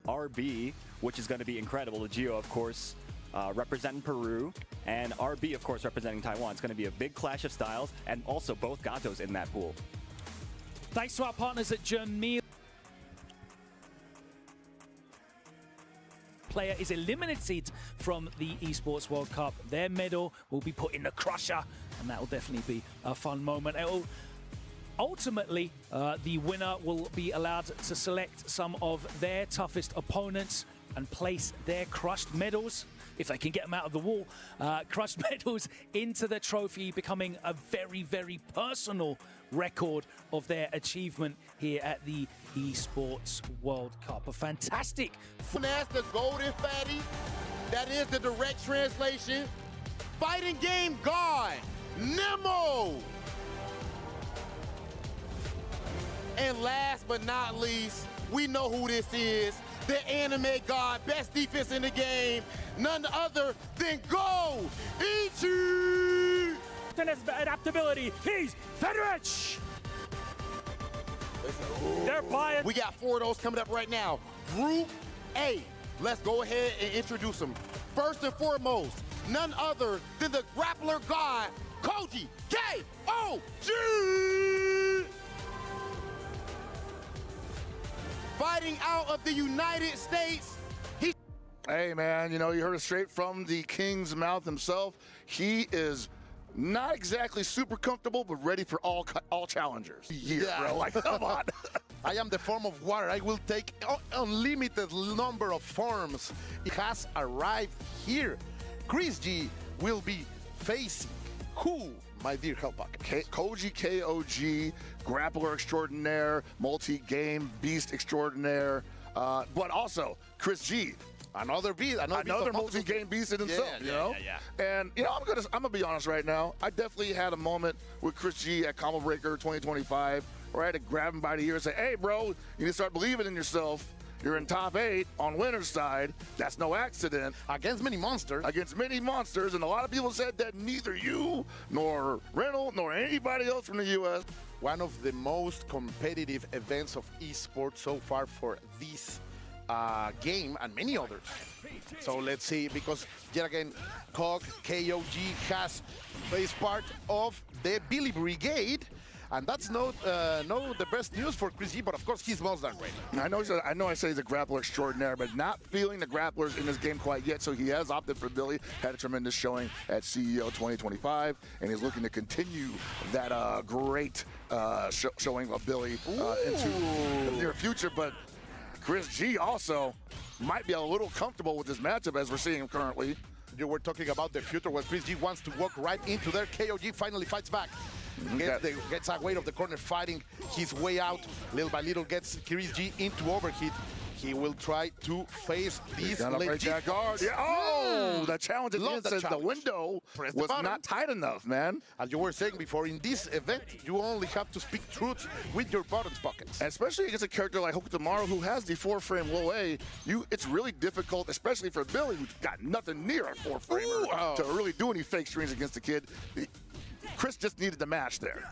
RB, which is going to be incredible. Gio, of course, representing Peru, and RB, of course, representing Taiwan. It's going to be a big clash of styles, and also both Gatos in that pool. Thanks to our partners at Journey. Player is eliminated from the Esports World Cup. Their medal will be put in the crusher, and that will definitely be a fun moment. Ultimately, the winner will be allowed to select some of their toughest opponents and place their crushed medals, if they can get them out of the wall, crushed medals into the trophy, becoming a very, very personal record of their achievement here at the Esports World Cup. A fantastic... That's the golden fatty. That is the direct translation. Fighting game god, Nemo. And last but not least, we know who this is. The anime god, best defense in the game, none other than Go Ichi! And his adaptability, he's Fedrich! They're buying. We got 4 of those coming up right now. Group A. Let's go ahead and introduce them. First and foremost, none other than the grappler god, Koji KOG! Fighting out of the United States. Hey man, you know, you heard it straight from the king's mouth himself. He is not exactly super comfortable, but ready for all challengers. Bro, like, come on. I am the form of water. I will take unlimited number of forms. It has arrived here. Chris G will be facing who, my dear Hellpocket? Koji KOG, grappler extraordinaire, multi-game beast extraordinaire, but also Chris G. Another multi-game beast in himself, you know? And, you know, I'm gonna be honest right now. I definitely had a moment with Chris G at Combo Breaker 2025 where I had to grab him by the ear and say, hey, bro, you need to start believing in yourself. You're in top 8 on winner's side. That's no accident. Against many monsters. And a lot of people said that neither you, nor Reynolds, nor anybody else from the U.S. One of the most competitive events of esports so far for this game and many others. So let's see, because yet again, KOG is part of the Billy Brigade, and that's not the best news for Chris G, but of course he's most done ready. I know I say he's a grappler extraordinaire, but not feeling the grapplers in this game quite yet, so he has opted for Billy. Had a tremendous showing at CEO 2025, and he's looking to continue that great showing of Billy into the near future. But Chris G also might be a little comfortable with this matchup as we're seeing him currently. You were talking about the future where Chris G wants to walk right into there. KOG finally fights back. Gets away of the corner, fighting his way out. Little by little gets Chris G into overheat. He will try to face these legit guard. Yeah. Oh, the challenge at the end says the window was not tight enough, man. As you were saying before, in this event, you only have to speak truth with your buttons pockets. And especially against a character like Hokutomaru who has the 4-frame low A, it's really difficult, especially for Billy, who's got nothing near a 4-framer to really do any fake strings against the kid. Chris just needed the match there.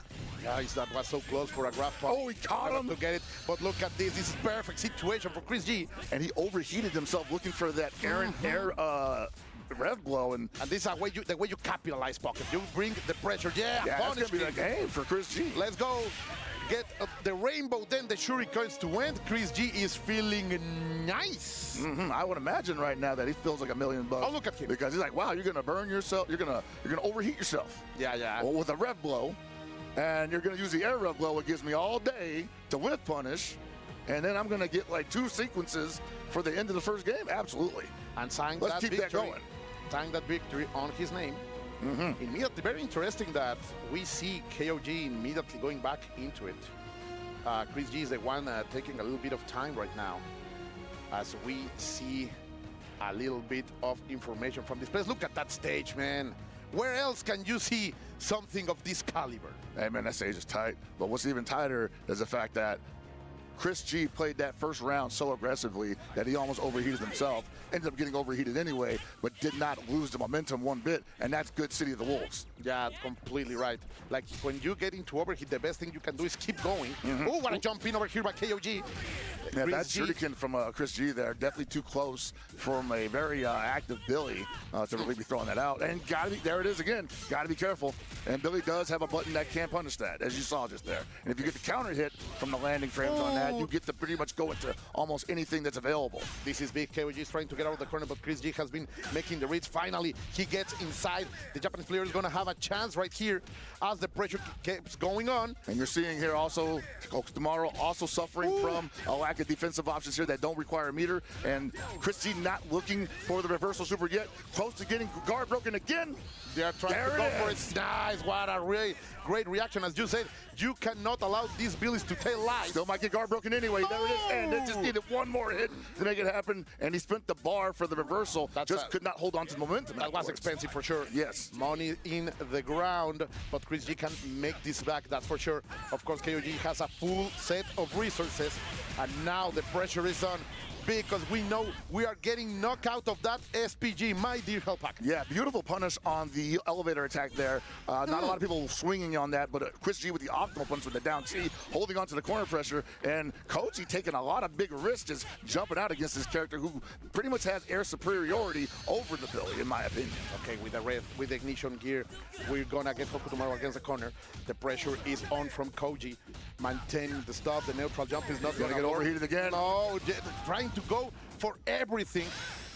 Guys, that was so close for a graph pop. Oh, he caught him to get it. But look at this. This is perfect situation for Chris G. And he overheated himself looking for that air rev blow. And this is the way you capitalize, Pocket. You bring the pressure. Yeah, that's going to be the game for Chris G. Let's go. Get the rainbow, then the shurikens to end. Chris G is feeling nice. I would imagine right now that he feels like $1 million. Oh, look at him. Because he's like, wow, you're gonna burn yourself. You're gonna overheat yourself. Yeah. Well, with a rev blow, and you're gonna use the air rev blow. It gives me all day to whiff punish, and then I'm gonna get like 2 sequences for the end of the first game. Absolutely. And sign Let's that keep victory. that going. Sign that victory on his name. Immediately, very interesting that we see KOG immediately going back into it. Chris G is the one taking a little bit of time right now as we see a little bit of information from this place. Look at that stage, man. Where else can you see something of this caliber? Hey, man, that stage is tight. But what's even tighter is the fact that Chris G played that first round so aggressively that he almost overheated himself. Ended up getting overheated anyway, but did not lose the momentum one bit, and that's good City of the Wolves. Yeah, completely right. Like, when you get into overheat, the best thing you can do is keep going. Oh, what a jump in over here by KOG. Yeah, that shuriken from Chris G there, definitely too close from a very active Billy to really be throwing that out. And there it is again, gotta be careful. And Billy does have a button that can punish that, as you saw just there. And if you get the counter hit from the landing frames on that, you get to pretty much go into almost anything that's available. This is big. KOG is trying to get out of the corner, but Chris G has been making the reads. Finally, he gets inside. The Japanese player is gonna have a chance right here as the pressure keeps going on. And you're seeing here also, Tomorrow also suffering from a lack of defensive options here that don't require a meter. And Chris G not looking for the reversal super yet. Close to getting guard broken again. They are trying to go for it. Nice. What a really great reaction. As you said, you cannot allow these Billies to tell lies. Still might get guard broken anyway. There it is. And they just needed one more hit to make it happen. And he spent the bar for the reversal. Could not hold on to the momentum. That was expensive for sure. Yes. Money in the ground. But Chris G can make this back, that's for sure. Of course, KOG has a full set of resources. And now the pressure is on. Because we know we are getting knocked out of that SPG, my dear Hellpack. Yeah, beautiful punish on the elevator attack there. Not a lot of people swinging on that, but Chris G with the optimal punch with the down T, holding on to the corner pressure, and KOG taking a lot of big risks just jumping out against this character who pretty much has air superiority over the Billy, in my opinion. Okay, with the red, with the ignition gear, we're gonna get Hoku tomorrow against the corner. The pressure is on from KOG. Maintaining the stop, the neutral jump is not gonna get overheated again. No, trying to go for everything,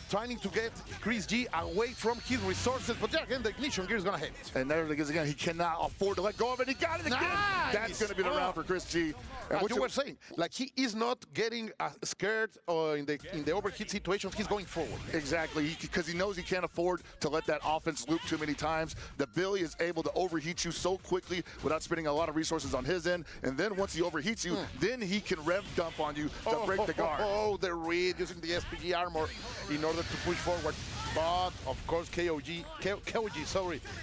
trying to get Chris G away from his resources, but then again, the ignition gear is gonna hit. And there it is again. He cannot afford to let go of it. He got it again. Nice. That's gonna be the round for Chris G. And what you were saying, like he is not getting scared in the overheat situations. He's going forward. Exactly, because he knows he can't afford to let that offense loop too many times. The Billy is able to overheat you so quickly without spending a lot of resources on his end. And then once he overheats you, then he can rev dump on you to break the guard. The read using the SPG armor in order to push forward. But of course, KOG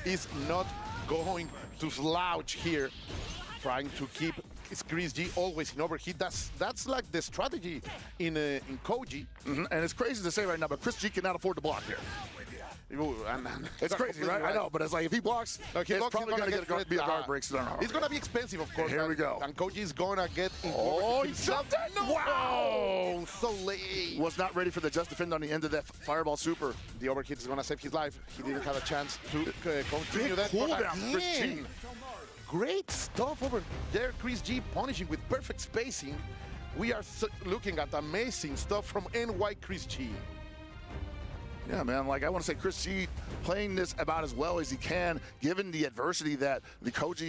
is not going to slouch here, trying to keep Chris G always in overheat. That's like the strategy in KOG. And it's crazy to say right now, but Chris G cannot afford to block here. It's crazy, right? I know, but it's like if he blocks, it's probably going to be a guard break. So it's going to be expensive, of course. Here we go. And KOG is going to get himself. No! Wow! So late. Was not ready for the just defend on the end of that fireball super. The overheat is going to save his life. He didn't have a chance to continue that. Cooldown, Chris G. Great stuff over there. Chris G punishing with perfect spacing. We are looking at amazing stuff from NY Chris G. Yeah, man, like I want to say Chris G playing this about as well as he can, given the adversity that the KOG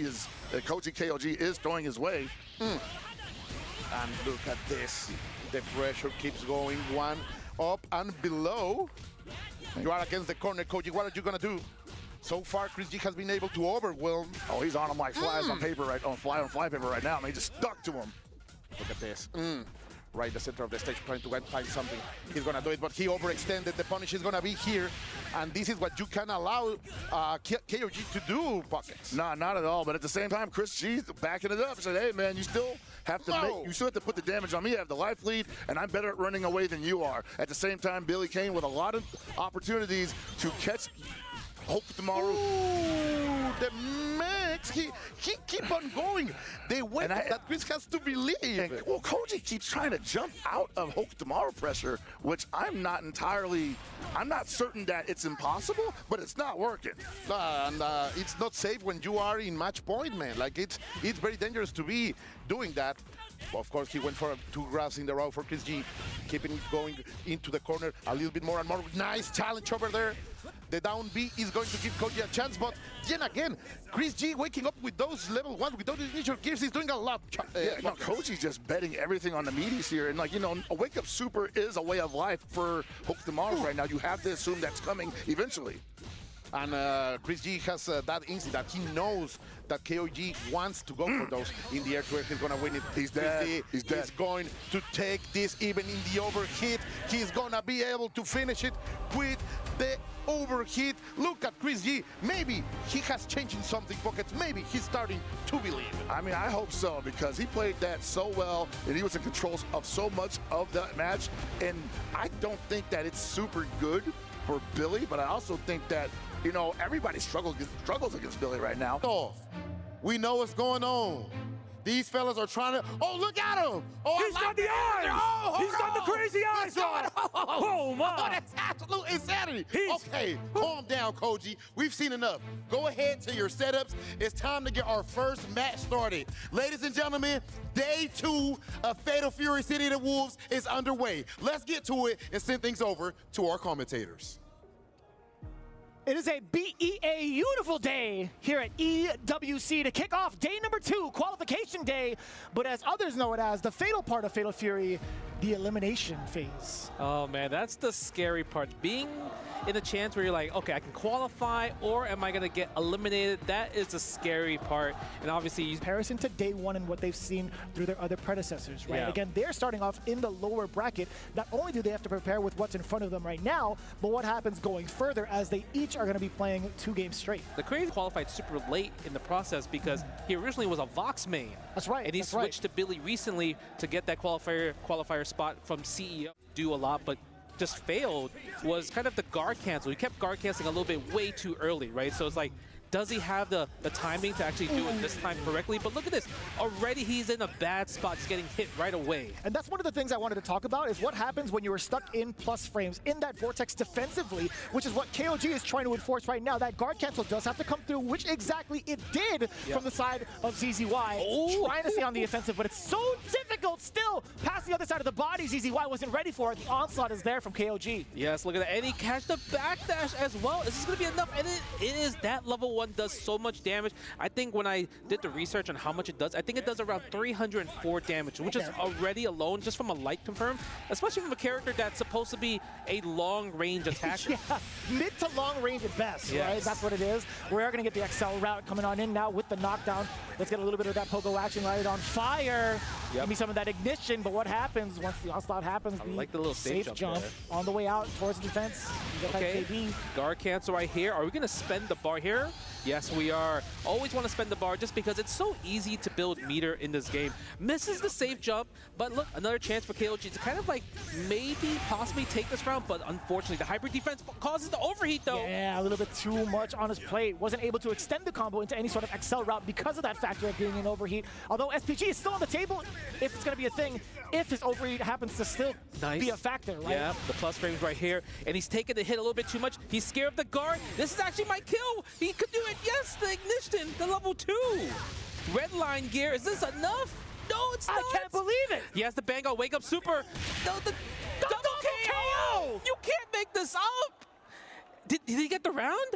is throwing his way. And look at this. The pressure keeps going, one up and below. You are against the corner, KOG. What are you going to do? So far, Chris G has been able to overwhelm. Oh, he's on him like flies on paper on fly paper right now. I mean, he just stuck to him. Look at this. Right in the center of the stage, trying to find something. He's going to do it, but he overextended. The punish is going to be here. And this is what you can allow KOG to do, Pockets. No, not at all. But at the same time, Chris G's backing it up. Said, hey, man, you still have to put the damage on me. I have the life lead, and I'm better at running away than you are. At the same time, Billy Kane with a lot of opportunities to catch Hoku tomorrow. Ooh, the mix, he keep on going. The way that Chris has to believe. And, well, KOG keeps trying to jump out of Hoku tomorrow pressure, which I'm not certain that it's impossible, but it's not working. And it's not safe when you are in match point, man. Like it's very dangerous to be doing that. Of course, he went for 2 grabs in the row for Chris G, keeping it going into the corner a little bit more and more. Nice challenge over there. The down B is going to give KOG a chance, but then again, Chris G waking up with those level 1, with those initial gears, he's doing a lot. KOG's just betting everything on the meaties here, and like, you know, a wake-up super is a way of life for Hoku tomorrow right now. You have to assume that's coming eventually. And Chris G has that instinct that he knows that KOG wants to go for those in the air to air. He's going to win it. He's Chris dead. G He's dead. is going to take this even in the overheat. He's going to be able to finish it with the overheat. Look at Chris G. Maybe he has changed in something pockets. Maybe he's starting to believe. I mean, I hope so, because he played that so well, and he was in control of so much of that match. And I don't think that it's super good for Billy, but I also think that, you know, everybody struggles against Billy right now. We know what's going on. These fellas are trying to. Oh, look at him! Oh, He's got the eyes! Oh, He's got the crazy eyes on! Oh, my! Oh, that's absolute insanity! He's- Okay, calm down, Koji. We've seen enough. Go ahead to your setups. It's time to get our first match started. Ladies and gentlemen, day 2 of Fatal Fury City of the Wolves is underway. Let's get to it and send things over to our commentators. It is a beautiful day here at EWC to kick off day number 2, qualification day, but as others know it as, the fatal part of Fatal Fury, the elimination phase. Oh man, that's the scary part. Being in a chance where you're like, okay, I can qualify, or am I gonna get eliminated? That is the scary part. And obviously, Comparison to day 1 and what they've seen through their other predecessors, right? Yeah. Again, they're starting off in the lower bracket. Not only do they have to prepare with what's in front of them right now, but what happens going further as they each are going to be playing 2 games straight. the Crazy qualified super late in the process because he originally was a Vox main. That's right. And he that's right. switched to Billy recently to get that qualifier spot from CEO. Do a lot, but just failed was kind of the guard cancel. He kept guard canceling a little bit way too early, right? So it's like, does he have the timing to actually do it this time correctly? But look at this. Already he's in a bad spot. He's getting hit right away. And that's one of the things I wanted to talk about is what happens when you are stuck in plus frames in that vortex defensively, which is what KOG is trying to enforce right now. That guard cancel does have to come through, which exactly it did from the side of ZZY. Trying to stay on the offensive, but it's so difficult still. Past the other side of the body, ZZY wasn't ready for it. The onslaught is there from KOG. Yes, look at that. And he catched the backdash as well. Is this going to be enough? And it is. That level 1 does so much damage. I think when I did the research on how much it does, I think it does around 304 damage, which is already alone just from a light confirm, especially from a character that's supposed to be a long-range attacker. Yeah, mid to long range at best, Yes. right? That's what it is. We're going to get the XL route coming on in now with the knockdown. Let's get a little bit of that pogo action lighted on fire. Give me some of that ignition, but what happens once the onslaught happens? I like the little safe jump there. on the way out towards the defense. You got Okay, that KB. guard cancel right here. Are we going to spend the bar here? Yes, we are. Always want to spend the bar just because it's so easy to build meter in this game. Misses the safe jump, but look, another chance for KOG to kind of like maybe possibly take this round, but unfortunately the hybrid defense causes the overheat though. Yeah, a little bit too much on his plate. Wasn't able to extend the combo into any sort of XL route because of that factor of being in overheat. Although SPG is still on the table, if it's going to be a thing, if his overheat happens to still be a factor, right? Yeah, the plus frames right here, and he's taking the hit a little bit too much. He's scared of the guard. This is actually my kill. He could do it. Yes, the ignition, the level 2. Red line gear. Is this enough? No, it's not. I can't believe it. He has the bang out, wake up super. No, the double KO. You can't make this up. Did he get the round?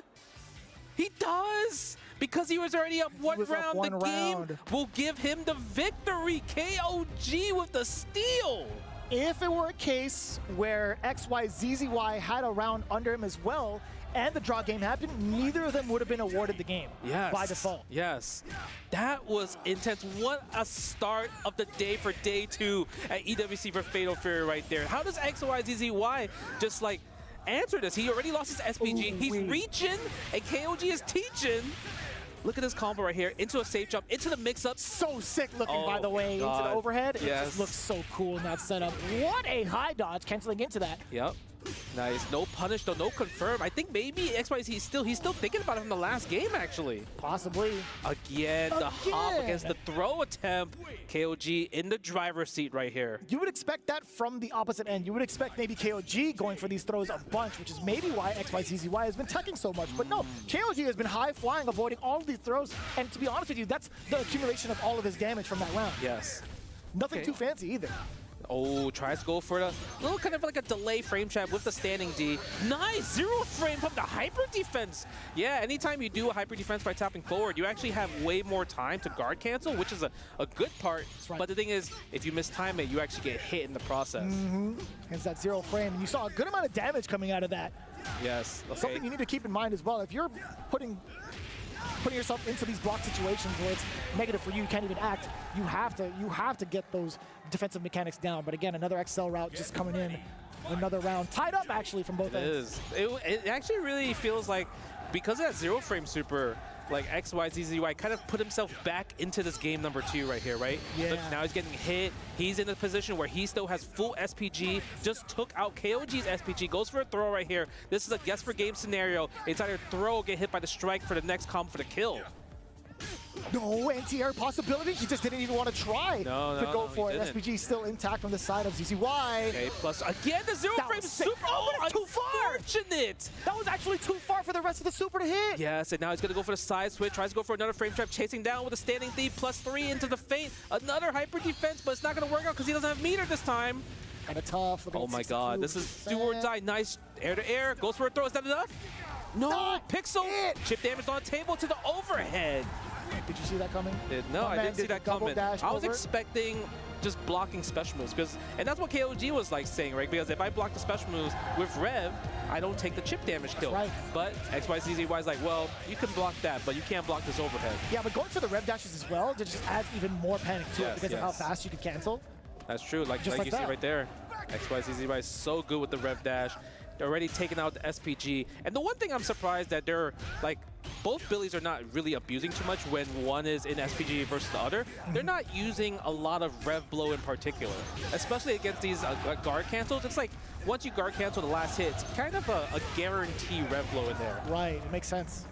He does. Because he was already up one round, the game will give him the victory. KOG with the steal. If it were a case where XYZZY had a round under him as well, and the draw game happened, neither of them would have been awarded the game by default. Yes, that was intense. What a start of the day for day 2 at EWC for Fatal Fury right there. How does XYZZY just like answer this? He already lost his SPG. He's reaching, and KOG is teaching. Look at this combo right here. Into a safe jump, into the mix-up. So sick looking, by the way, into the overhead. It just looks so cool in that setup. What a high dodge, canceling into that. Yep. Nice. No punish, though. No confirm. I think maybe XYZ, he's still thinking about it from the last game, actually. Possibly. Again, the hop against the throw attempt. KOG in the driver's seat right here. You would expect that from the opposite end. You would expect maybe KOG going for these throws a bunch, which is maybe why XYZZY has been tucking so much. But no, KOG has been high-flying, avoiding all of these throws. And to be honest with you, that's the accumulation of all of his damage from that round. Yes. Nothing too fancy either. Oh, tries to go for the little kind of like a delay frame trap with the standing D. Nice, 0 frame from the hyper defense. Yeah, anytime you do a hyper defense by tapping forward, you actually have way more time to guard cancel, which is a good part. Right. But the thing is, if you mistime it, you actually get hit in the process. Hence that 0 frame. And you saw a good amount of damage coming out of that. Yes. Okay. Something you need to keep in mind as well. If you're putting yourself into these block situations where it's negative for you, you can't even act, you have to get those defensive mechanics down. But again, another XL route just coming in, another round tied up actually from both ends. It actually really feels like, because of that zero frame super, like XYZZY kind of put himself back into this game number 2 right here, right? Yeah. Look, now he's getting hit. He's in a position where he still has full SPG. Just took out KOG's SPG. Goes for a throw right here. This is a guess for game scenario. It's either throw or get hit by the strike for the next comp for the kill. No anti-air possibility. He just didn't even want to try to go for it. Didn't. SPG still intact from the side of ZZY. Okay, plus again the zero That frame was sick. super. Oh, but it's too far. Unfortunate. That was actually too far for the rest of the super to hit. Yes, and now he's going to go for the side switch. Tries to go for another frame trap, chasing down with a standing D, +3 into the feint. Another hyper defense, but it's not going to work out because he doesn't have meter this time. Kind of tough. Oh my god, this is do or die. Nice air to air. Goes for a throw. Is that enough? No, Not Pixel. it. Chip damage on the table to the overhead. Did you see that coming? No, My I man didn't see did that double coming. dash I was over. expecting just blocking special moves, and that's what KOG was like saying, right? Because if I block the special moves with Rev, I don't take the chip damage kill. Right. But XYZZY is like, well, you can block that, but you can't block this overhead. Yeah, but going for the rev dashes as well just adds even more panic to it because of how fast you can cancel. That's true. Like Just like you see that. right there, XYZZY is so good with the rev dash. They're already taking out the SPG. And the one thing I'm surprised that they're like, both Billies are not really abusing too much when one is in SPG versus the other. They're not using a lot of rev blow in particular, especially against these guard cancels. It's like once you guard cancel the last hit, it's kind of a guarantee rev blow in there. Right, it makes sense.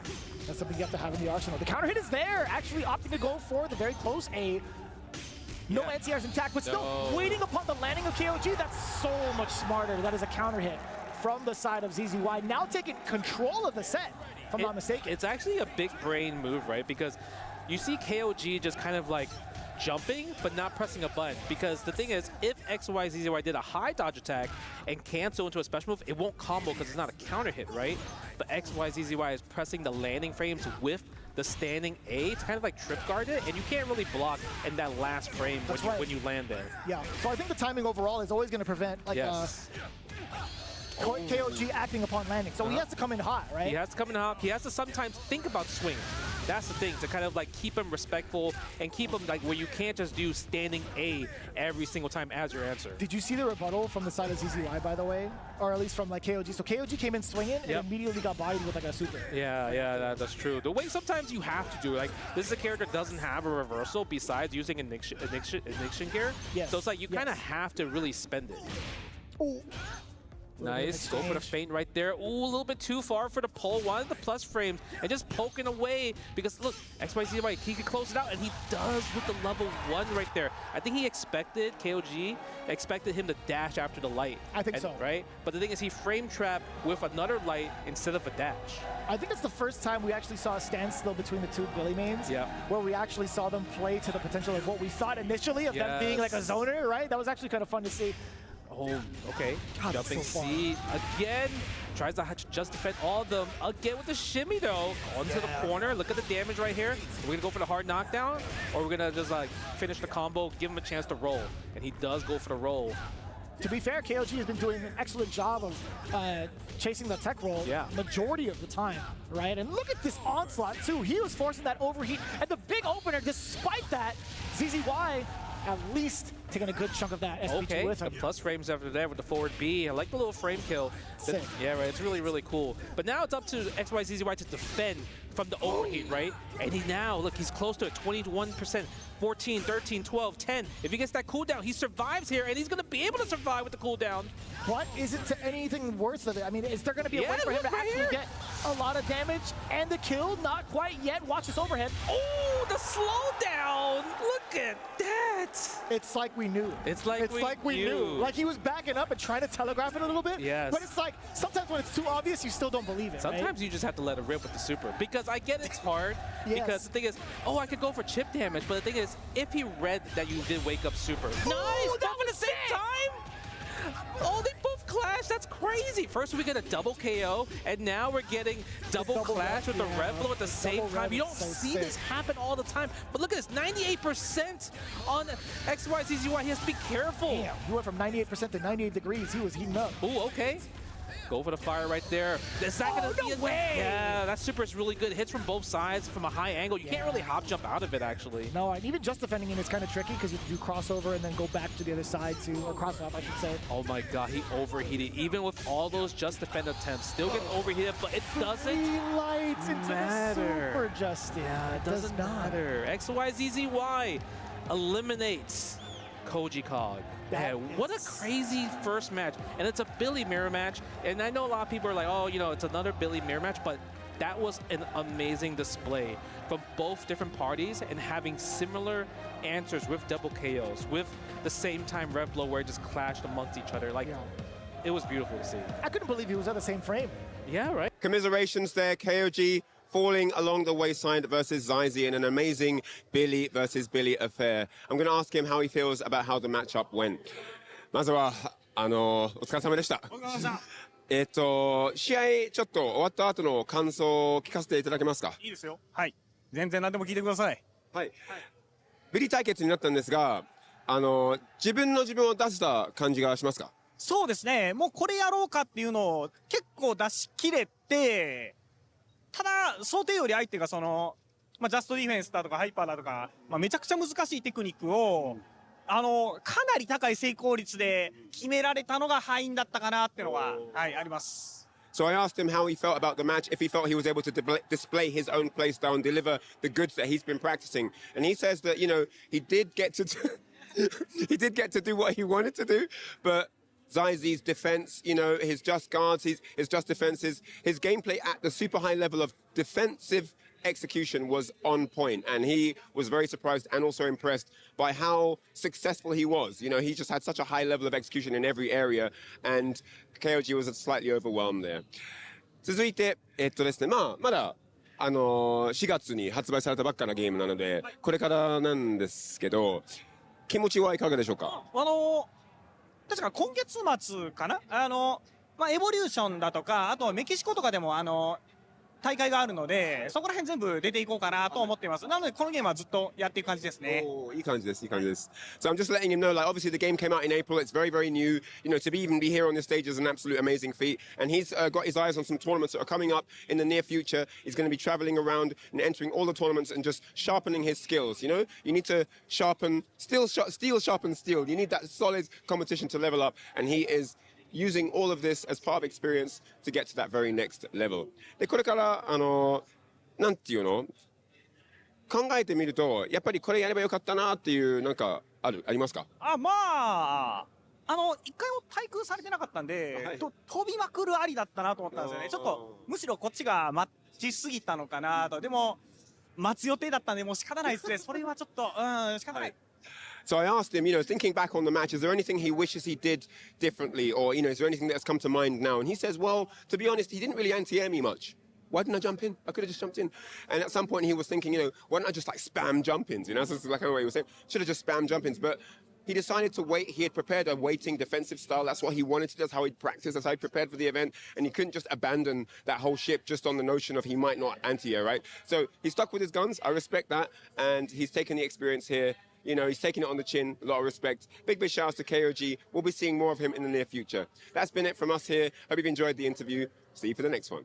That's something you have to have in the arsenal. The counter hit is there, actually opting to go for the very close A. No anti-airs intact, but still waiting upon the landing of KOG. That's so much smarter. That is a counter hit from the side of ZZY, now taking control of the set, if I'm not mistaken. It's actually a big brain move, right? Because you see KOG just kind of like jumping, but not pressing a button. Because the thing is, if XYZZY did a high dodge attack and cancel into a special move, it won't combo because it's not a counter hit, right? But XYZZY is pressing the landing frames with the standing A to kind of like trip guard it, and you can't really block in that last frame when you land there. Yeah, so I think the timing overall is always going to prevent like KOG acting upon landing. So he has to come in hot, right? He has to come in hot. He has to sometimes think about swinging. That's the thing, to kind of like keep him respectful and keep him like where you can't just do standing A every single time as your answer. Did you see the rebuttal from the side of ZZY, by the way? Or at least from like KOG. So KOG came in swinging and immediately got bodied with like a super. Yeah, that's true. The way sometimes you have to do it, like this is a character that doesn't have a reversal besides using ignition gear. Yes. So it's like you kind of have to really spend it. Ooh. Nice, go for the feint right there. Ooh, a little bit too far for the pull. Wanted the plus frames and just poking away because look, XYZY, he could close it out, and he does with the level 1 right there. I think he expected, KOG expected him to dash after the light. I think so. Right? But the thing is, he frame trapped with another light instead of a dash. I think it's the first time we actually saw a standstill between the two Billy mains, where we actually saw them play to the potential of what we thought initially of them being like a zoner, right? That was actually kind of fun to see. Oh, okay. God, jumping so seat again. Tries to just defend all of them. Again with the shimmy though. Onto the corner. Look at the damage right here. We're gonna go for the hard knockdown, or we're gonna just like finish the combo, give him a chance to roll. And he does go for the roll. To be fair, KOG has been doing an excellent job of chasing the tech roll majority of the time, right? And look at this onslaught too. He was forcing that overheat. And the big opener, despite that, ZZY at least taking a good chunk of that SPG with him. The plus frames after there with the forward B. I like the little frame kill. Yeah, right. It's really, really cool. But now it's up to XYZZY to defend from the overheat, right? And he now, look, he's close to it. 21%, 14, 13, 12, 10. If he gets that cooldown, he survives here, and he's going to be able to survive with the cooldown. But is it to anything worth of it? I mean, is there going to be a way for him to actually get a lot of damage and the kill? Not quite yet. Watch this overhead. Oh, the slowdown. Look at that. It's like we knew. It's like we knew. Like he was backing up and trying to telegraph it a little bit. Yes. But it's like, sometimes when it's too obvious, you still don't believe it. Sometimes you just have to let it rip with the super. Because I get it's hard. Because the thing is, oh, I could go for chip damage. But the thing is, if he read that you did wake up super. Nice! Both at the same time? Oh, they both clash. That's crazy. First, we get a double KO, and now we're getting double clash with the red blow at the same time. You don't see this happen all the time. But look at this, 98% on XYZZY. He has to be careful. Damn, he went from 98% to 98 degrees. He was heating up. Ooh, okay. Go for the fire right there. Is that gonna be no way! Yeah, that super is really good. Hits from both sides from a high angle. You can't really hop jump out of it, actually. No, and even just defending it is kind of tricky because you have to do crossover and then go back to the other side to, or cross off, I should say. Oh my god, he overheated. Even with all those just defend attempts, still getting overheated, but it doesn't Lights into matter. the super, Justin. Yeah, it doesn't matter. XYZZY eliminates KOG KOG. That Man, what a is- crazy first match. And it's a Billy mirror match. And I know a lot of people are like, oh, you know, it's another Billy mirror match, but that was an amazing display from both different parties and having similar answers with double KOs, with the same time rev blow where it just clashed amongst each other. Like, Yeah. it was beautiful to see. I couldn't believe he was at the same frame. Yeah, right? Commiserations there, KOG falling along the wayside versus Zaiji in an amazing Billy versus Billy affair. I'm going to ask him how he feels about how the matchup went. まずは、お疲れ様でした。試合ちょっと終わった後の感想を聞かせていただけますか？いいですよ。はい。全然何でも聞いてください。はい。ビリ対決になったんですが、自分を出した感じがしますか？そうですね。もうこれやろうかっていうのを結構出し切れて、ただ想定より相手がジャストディフェンスだとかハイパーだとか、めちゃくちゃ難しいテクニックを、かなり高い成功率で決められたのが敗因だったかなっていうのは、はい、あります。So I asked him how he felt about the match, if he felt he was able to display his own play style and deliver the goods that he's been practicing. And he says that, you know, he did get to do what he wanted to do, but Zaizi's defense, you know, his just guards, his just defenses, his gameplay at the super high level of defensive execution was on point, and he was very surprised and also impressed by how successful he was. You know, he just had such a high level of execution in every area, and KOG was slightly overwhelmed there. 続いて、ですね、まだ4月に発売されたばっかなゲームなので、これからなんですけど、気持ちはいかがでしょうか？確か今月末かなエボリューションだとか、あとメキシコとかでも大会があるので、そこら辺全部出ていこうかなと思っています。なのでこのゲームはずっとやっていく感じですね。いい感じです。So I'm just letting him know, like, obviously the game came out in April. It's very, very new. You know, to even be here on this stage is an absolute amazing feat. And he's got his eyes on some tournaments that are coming up in the near future. He's going to be traveling around and entering all the tournaments and just sharpening his skills. You know, you need to sharpen, steel sharpen steel. You need that solid competition to level up. And he is using all of this as part of experience to get to that very next level. で、これから、なんていうの？考えてみると、やっぱりこれやればよかったなっていう、なんか、ありますか？一回も対空されてなかったんで、はい飛びまくるありだったなと思ったんですよね。ちょっと、むしろこっちが待ちすぎたのかなと。でも、待つ予定だったんで、もう仕方ないですね。それはちょっと、仕方ない。So I asked him, you know, thinking back on the match, is there anything he wishes he did differently? Or, you know, is there anything that's come to mind now? And he says, well, to be honest, he didn't really anti-air me much. Why didn't I jump in? I could have just jumped in. And at some point he was thinking, you know, why don't I just like spam jump-ins? You know, so it's like what he was saying. Should have just spam jump-ins. But he decided to wait. He had prepared a waiting defensive style. That's what he wanted to do. That's how he practiced. That's how he prepared for the event. And he couldn't just abandon that whole ship just on the notion of he might not anti-air, right? So he stuck with his guns. I respect that. And he's taken the experience here. You know, he's taking it on the chin, a lot of respect. Big shout out to KOG. We'll be seeing more of him in the near future. That's been it from us here. Hope you've enjoyed the interview. See you for the next one.